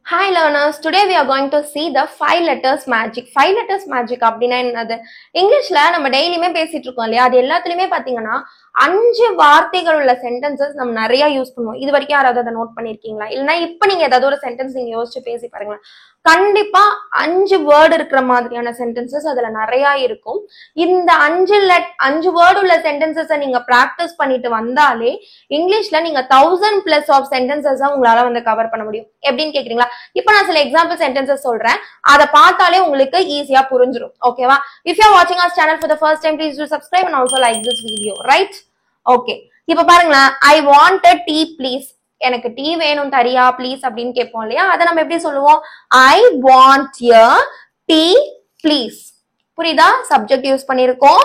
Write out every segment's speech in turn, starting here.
Hi learners, today we are going to see the 5 letters magic. 5 letters magic அப்படினா என்னது? இங்கிலீஷ்ல நம்ம டெய்லியுமே பேசிட்டு இருக்கோம் இல்லையா? அது எல்லாத்துலயுமே பாத்தீங்கன்னா 5 வார்த்தைகள் உள்ள சென்டென்சஸ் நம்ம நிறைய யூஸ் பண்ணுவோம். இது வரைக்கும் யாராவது அதை நோட் பண்ணிருக்கீங்களா? இல்லைன்னா இப்ப நீங்க ஏதாவது ஒரு சென்டென்ஸ் நீங்க யோசிச்சு பேசி பாருங்க. கண்டிப்பா 5 வேர்டு இருக்கிற மாதிரியான சென்டென்சஸ் அதுல நிறைய இருக்கும். இந்த 5 வேர்டு உள்ள சென்டென்சஸ் நீங்க பிராக்டிஸ் பண்ணிட்டு வந்தாலே இங்கிலீஷ்ல நீங்க 1000+ ஆஃப் சென்டென்சஸ் உங்களால வந்து கவர் பண்ண முடியும். எப்படின்னு கேக்குறீங்களா? இப்ப நான் சில எக்ஸாம்பிள் சென்டென்சஸ் சொல்றேன். அதை பார்த்தாலே உங்களுக்கு ஈஸியா புரிஞ்சிடும். ஓகேவா? If you are watching our channel for the first time, please do subscribe and also like this video, right? Okay. இப்ப பாருங்களேன், I want a tea please. எனக்கு டீ வேணும் தரியா ப்ளீஸ் அப்படின்னு கேட்போம் இல்லையா? அதை நம்ம எப்படி சொல்லுவோம்? I want a tea please. புரியுதா? சப்ஜெக்ட் யூஸ் பண்ணிருக்கோம்,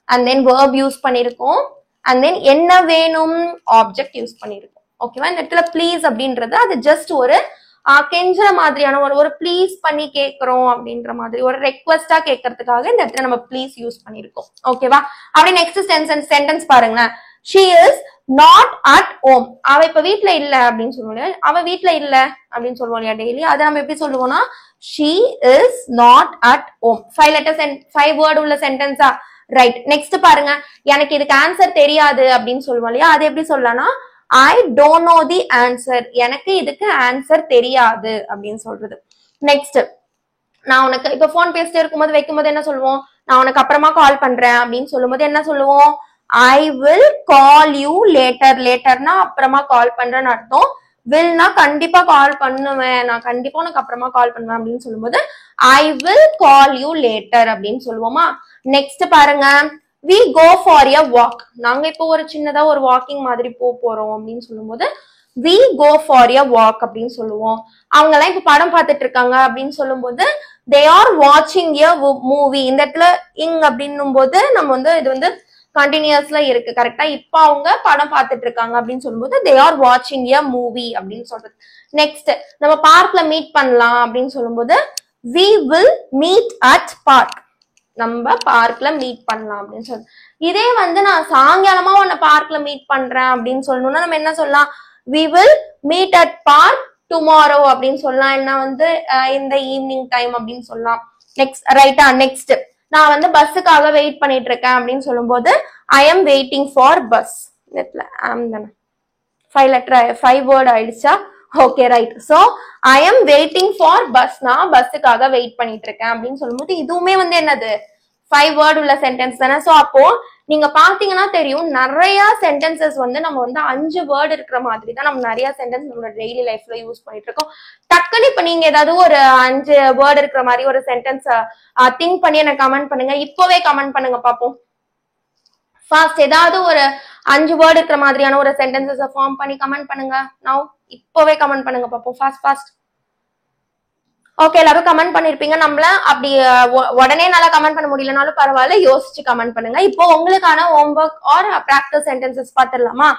and then verb யூஸ் பண்ணிருக்கோம், and then என்ன வேணும் ஆப்ஜெக்ட் யூஸ் பண்ணிருக்கோம். ஓகேவா? இந்த இடத்துல ப்ளீஸ் அப்படின்றது அது ஜஸ்ட் ஒரு கெஞ்சுற மாதிரியான ஒரு ப்ளீஸ் பண்ணி கேட்கிறோம் அப்படின்ற மாதிரி ஒரு ரெக்வஸ்டா கேட்கறதுக்காக இந்த இடத்துல நம்ம ப்ளீஸ் யூஸ் பண்ணிருக்கோம். ஓகேவா? அப்படி நெக்ஸ்ட் சென்டென்ஸ் பாருங்களேன். She is not at home. அவ இப்ப வீட்ல இல்ல அப்படின்னு சொல்லுவோம். அவ வீட்ல இல்ல அப்படின்னு சொல்லுவோம் இல்லையா டெய்லி? அதை நம்ம எப்படி சொல்லுவோம்னா she is not at home. 5 letters and 5 word உள்ள சென்டென்ஸா? ரைட். நெக்ஸ்ட் பாருங்க, எனக்கு இதுக்கு ஆன்சர் தெரியாது அப்படின்னு சொல்லுவோம் இல்லையா? அது எப்படி சொல்லலாம்னா I don't know the answer. எனக்கு இதுக்கு ஆன்சர் தெரியாது அப்படின்னு சொல்றது. நெக்ஸ்ட், நான் உனக்கு இப்ப போன் பேசிட்டே இருக்கும்போது வைக்கும்போது என்ன சொல்லுவோம்? நான் உனக்கு அப்புறமா கால் பண்றேன் அப்படின்னு சொல்லும்போது என்ன சொல்லுவோம்? I will call you later. லேட்டர்னா அப்புறமா கால் பண்றேன்னு அர்த்தம். willனா கண்டிப்பா கால் பண்ணுவேன், நான் கண்டிப்பா உனக்கு அப்புறமா கால் பண்ணுவேன் அப்படின்னு சொல்லும்போது I will call you later அப்படின்னு சொல்லுவோமா? நெக்ஸ்ட் பாருங்க, we go for a walk. நாங்க இப்போ ஒரு சின்னதா ஒரு வாக்கிங் மாதிரி போறோம் அப்படின்னு சொல்லும்போது we go for a walk அப்படின்னு சொல்லுவோம். அவங்க எல்லாம் இப்ப படம் பார்த்துட்டு இருக்காங்க அப்படின்னு சொல்லும்போது they are watching a movie. இந்த இடத்துல இங் அப்படின்னும் போது நம்ம வந்து இது வந்து கண்டினியூஸ்ல இருக்கு. கரெக்டா? இப்ப அவங்க படம் பார்த்துட்டு இருக்காங்க அப்படின்னு சொல்லும்போது they are watching a movie அப்படின்னு சொல்றது. நெக்ஸ்ட், நம்ம பார்க்ல மீட் பண்ணலாம் அப்படின்னு சொல்லும்போது we will meet at park. நம்ம பார்க்ல மீட் பண்ணலாம் அப்படின்னு சொல்லு. இதே வந்து நான் சாயங்காலமா உன்னை பார்க்ல மீட் பண்றேன் அப்படின்னு சொல்லணும்னா நம்ம என்ன சொல்லலாம்? we will meet at park tomorrow அப்படின்னு சொல்லலாம். என்ன வந்து இந்த ஈவினிங் டைம் அப்படின்னு சொல்லலாம். நெக்ஸ்ட், ரைட்டா? நெக்ஸ்ட், நான் வந்து பஸ்ஸுக்காக வெயிட் பண்ணிட்டு இருக்கேன் அப்படின்னு சொல்லும்போது I am waiting for bus. தானே 5 letter 5 word ஆயிடுச்சா? Okay, right. So I am waiting for bus. நான் பஸ்ஸுக்காக வெயிட் பண்ணிட்டு இருக்கேன் அப்படின்னு சொல்லும்போது இதுவுமே வந்து என்னது? 5 word உள்ள சென்டென்ஸ் தானே. சோ அப்போ நீங்க பாத்தீங்கன்னா தெரியும், நிறைய சென்டென்சஸ் வந்து நம்ம வந்து 5 வேர்டு இருக்கிற மாதிரி தான் நம்ம நிறைய சென்டென்ஸ் நம்மளோட டெய்லி லைஃப்ல யூஸ் பண்ணிட்டு இருக்கோம். டக்குன்னு இப்ப நீங்க ஏதாவது ஒரு 5 வேர்டு இருக்கிற மாதிரி ஒரு சென்டென்ஸ் திங்க் பண்ணி எனக்கு கமெண்ட் பண்ணுங்க. இப்பவே கமெண்ட் பண்ணுங்க பாப்போம். ஃபாஸ்ட் ஏதாவது ஒரு 5 வேர்டு இருக்கிற மாதிரியான ஒரு சென்டென்சஸ் ஃபார்ம் பண்ணி கமெண்ட் பண்ணுங்க. நவ இப்பவே கமெண்ட் பண்ணுங்க பாப்போம். ஃபாஸ்ட். ஓகே, எல்லாரும் கமெண்ட் பண்ணிருப்பீங்க. நம்மள அப்படி உடனே நல்லா கமெண்ட் பண்ண முடியலனாலும் பரவாயில்ல, யோசிச்சு கமெண்ட் பண்ணுங்க. இப்போ உங்களுக்கான ஹோம்வொர்க் ஆர் பிராக்டிஸ் சென்டென்சஸ் பார்த்துடலாமா?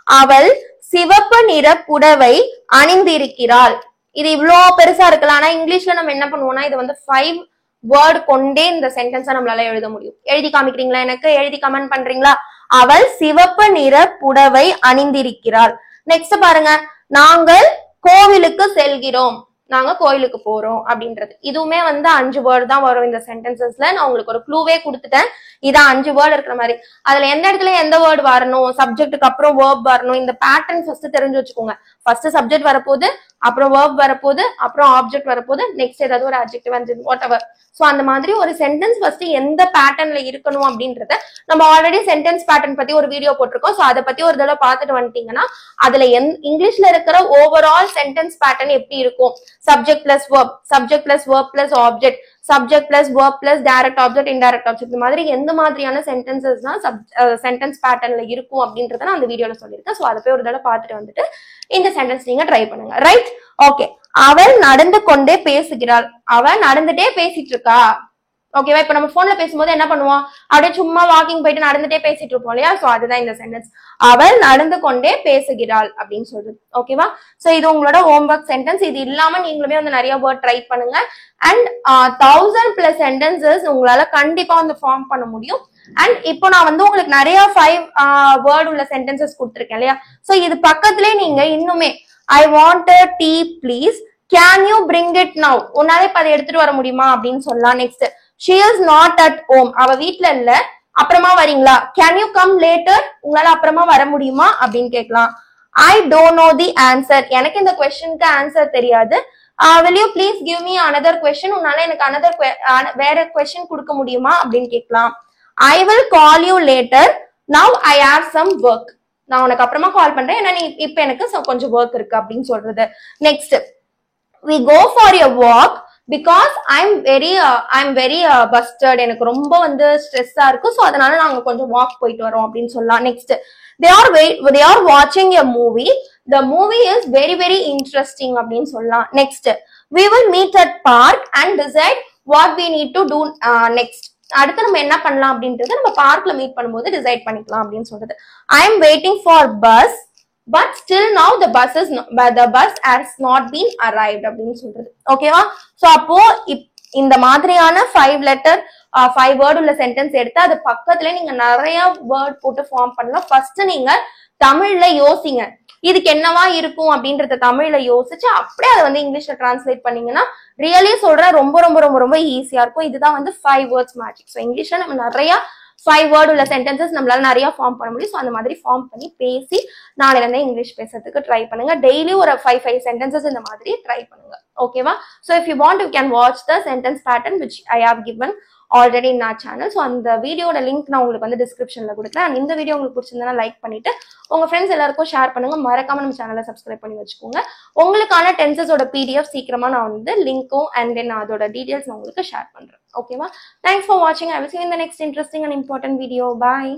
அவள் சிவப்பு நிற புடவை அணிந்திருக்கிறாள். இது இவ்வளோ பெருசா இருக்கலாம். ஆனா இங்கிலீஷ்ல நம்ம என்ன பண்ணுவோம்னா இது வந்து 5 வேர்டு கொண்டே இந்த சென்டென்ஸை நம்மளால எழுத முடியும். எழுதி காமிக்கிறீங்களா? எனக்கு எழுதி கமெண்ட் பண்றீங்களா? அவள் சிவப்பு நிற புடவை அணிந்திருக்கிறாள். நெக்ஸ்ட் பாருங்க, நாங்கள் கோவிலுக்கு செல்கிறோம். நாங்க கோயிலுக்கு போறோம் அப்படின்றது. இதுவுமே வந்து 5 வேர்டு தான் வரும் இந்த சென்டென்சஸ்ல. நான் உங்களுக்கு ஒரு க்ளூவே கொடுத்துட்டேன். இதான் 5 வேர்டு இருக்கிற மாதிரி. அதுல எந்த இடத்துல எந்த வேர்டு வரணும், சப்ஜெக்டுக்கு அப்புறம் வேர்ப் வரணும், இந்த பேட்டர்ன் ஃபர்ஸ்ட் தெரிஞ்சு வச்சுக்கோங்க. ஃபர்ஸ்ட் சப்ஜெக்ட் வரப்போது, அப்புறம் வேர்ப் வரப்போது, அப்புறம் ஆப்ஜெக்ட் வரப்போது, நெக்ஸ்ட் ஏதாவது ஒரு அட்ஜெக்டிவ் வாட் எவர். சோ அந்த மாதிரி ஒரு சென்டென்ஸ் ஃபர்ஸ்ட் எந்த பேட்டர்ன்ல இருக்கணும் அப்படின்றத நம்ம ஆல்ரெடி சென்டென்ஸ் பேட்டர்ன் பத்தி ஒரு வீடியோ போட்டிருக்கோம். சோ அதை பத்தி ஒரு தடவை பார்த்துட்டு வந்துட்டீங்கன்னா அதுல இங்கிலீஷ்ல இருக்கிற ஓவரால் சென்டென்ஸ் பேட்டர்ன் எப்படி இருக்கும்? subject plus verb, subject plus verb plus object, subject plus verb plus direct object, indirect object. இந்த மாதிரி எந்த மாதிரியான சென்டென்சஸ் தான் சென்டென்ஸ் பேட்டர்ன்ல இருக்கும் அப்படின்றத நான் அந்த வீடியோல சொல்லியிருக்கேன். சோ அதை போய் ஒரு தடவை பார்த்துட்டு வந்துட்டு இந்த சென்டென்ஸ் நீங்க ட்ரை பண்ணுங்க. ரைட்? ஓகே. அவள் நடந்து கொண்டே பேசுகிறாள். அவள் நடந்துட்டே பேசிட்டு இருக்கா. ஓகேவா? இப்ப நம்ம போன்ல பேசும்போது என்ன பண்ணுவோம்? அப்படியே சும்மா வாக்கிங் போயிட்டு நடந்துட்டே பேசிட்டு இருப்போம் இல்லையா? சோ அதுதான் இந்த சென்டென்ஸ். அவள் நடந்து கொண்டே பேசுகிறாள் அப்படின்னு சொல்றது. ஓகேவா? சோ இது உங்களோட ஹோம்வொர்க் சென்டென்ஸ். இது இல்லாம நீங்களுமே வந்து நிறைய வேர்ட் ட்ரை பண்ணுங்க. அண்ட் 1000+ சென்டென்சஸ் உங்களால கண்டிப்பா வந்து ஃபார்ம் பண்ண முடியும். அண்ட் இப்போ நான் வந்து உங்களுக்கு நிறைய 5 வேர்ட் உள்ள சென்டென்சஸ் கொடுத்துருக்கேன் இல்லையா? சோ இது பக்கத்திலே நீங்க இன்னுமே I want a tea please, can you bring it now, உன்னால இப்ப அதை எடுத்துட்டு வர முடியுமா அப்படின்னு சொல்லலாம். Next, she is not at home, அவ வீட்ல இல்ல, அப்புறமா வரீங்களா. கேன் யூ கம் லேட்டர், உங்களால அப்புறமா வர முடியுமா அப்படின்னு கேட்கலாம். I don't know the answer, எனக்கு இந்த கொஸ்டினுக்கு ஆன்சர் தெரியாது. will you please give me another question, உன்னால எனக்கு another வேற கொஸ்டின் கொடுக்க முடியுமா அப்படின்னு கேட்கலாம். I will call you later, now I have some work, நான் உனக்கு அப்புறமா கால் பண்றேன், ஏன்னா நீ இப்ப எனக்கு கொஞ்சம் ஒர்க் இருக்கு அப்படின்னு சொல்றது. Next, we go for a walk because I'm very busted, எனக்கு ரொம்ப வந்து ஸ்ட்ரெஸ்ஸா இருக்கு, சோ அதனால நாங்க கொஞ்சம் வாக் போயிட்டு வரோம் அப்படின்னு சொல்லலாம். Next, they are watching a movie, the movie is very interesting அப்படின்னு சொல்லலாம். Next, we will meet at park and decide what we need to do next, அடுத்து நம்ம என்ன பண்ணலாம் அப்படின்றத நம்ம பார்க்ல மீட் பண்ணும்போது டிசைட் பண்ணிக்கலாம் அப்படின்னு சொல்றது. I am waiting for bus but still now the bus has not been arrived அப்படின்னு சொல்றது. ஓகேவா? சோ அப்போ இந்த மாதிரியான 5 வேர்ட் உள்ள சென்டென்ஸ் எடுத்து அது பக்கத்துல நீங்க நிறைய வேர்ட் போட்டு ஃபார்ம் பண்ணலாம். ஃபர்ஸ்ட் நீங்க தமிழ்ல யோசிங்க, இதுக்கு என்னவா இருக்கும் அப்படின்றத தமிழ்ல யோசிச்சு அப்படியே அதை வந்து இங்கிலீஷ்ல டிரான்ஸ்லேட் பண்ணீங்கன்னா ரியலி சொல்ற ரொம்ப ரொம்ப ரொம்ப ரொம்ப ஈஸியா இருக்கும். இதுதான் வந்து 5 வேர்ட்ஸ் மேஜிக். ஸோ இங்கிலீஷ்ல நம்ம நிறைய 5 வேர்ட் உள்ள சென்டென்சஸ் நம்மளால நிறைய ஃபார்ம் பண்ண முடியும். ஸோ அந்த மாதிரி ஃபார்ம் பண்ணி பேசி நாளைல இருந்தே இங்கிலீஷ் பேசுறதுக்கு ட்ரை பண்ணுங்க. டெய்லி ஒரு 5 சென்டென்சஸ் இந்த மாதிரி ட்ரை பண்ணுங்க. ஓகேவா? So if you want you can watch the sentence pattern which I have given already in our channel. So அந்த வீடியோட லிங்க் நான் உங்களுக்கு வந்து டிஸ்கிரிப்ஷன்ல கொடுக்குறேன். அண்ட் இந்த வீடியோ உங்களுக்கு பிடிச்சிருந்தா லைக் பண்ணிட்டு உங்க ஃப்ரெண்ட்ஸ் எல்லாருக்கும் ஷேர் பண்ணுங்க. மறக்காம நம்ம சேனலை சப்ஸ்கிரைப் பண்ணி வச்சுக்கோங்க. உங்களுக்கான டென்சஸோட பிடிஎஃப் சீக்கிரமா நான் வந்து லிங்க்கும் அண்ட் தென் அதோட டீடைல்ஸ் நான் உங்களுக்கு ஷேர் பண்றேன். ஓகேவா? தேங்க்ஸ் ஃபார் வாட்சிங். I will see you in the next interesting and important video. Bye.